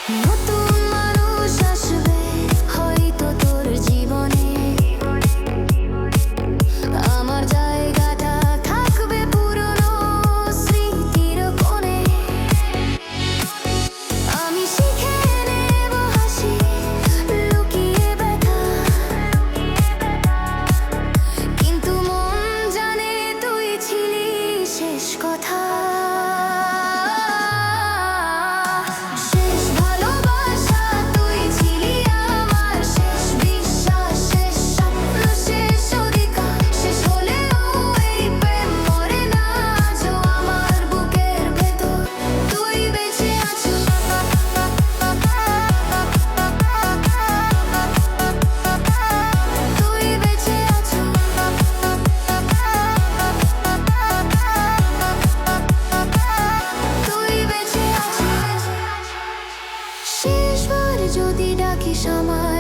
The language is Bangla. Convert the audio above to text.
নতুন মানুষ আসবে হয়তো তোর জীবনে, আমার জায়গাটা থাকবে পুরনো স্মৃতির কোণে। আমি শিখে নেব হাসি, লুকিয়ে ব্যথা, কিন্তু মন জানে তুই ছিলি শেষ কথা। শেষ ভালোবাসা তুই ছিলি, আমার শেষ বিশ্বাস, শেষ স্বপ্ন, শেষ অধিকার। শেষ হলেও এই প্রেম মরে না, আজও আমার বুকের ভেতর তুই বেঁচে আছো। তুই বেঁচে আছো। তুই বেঁচে আছো। শেষবার যদি ডাকিস আমার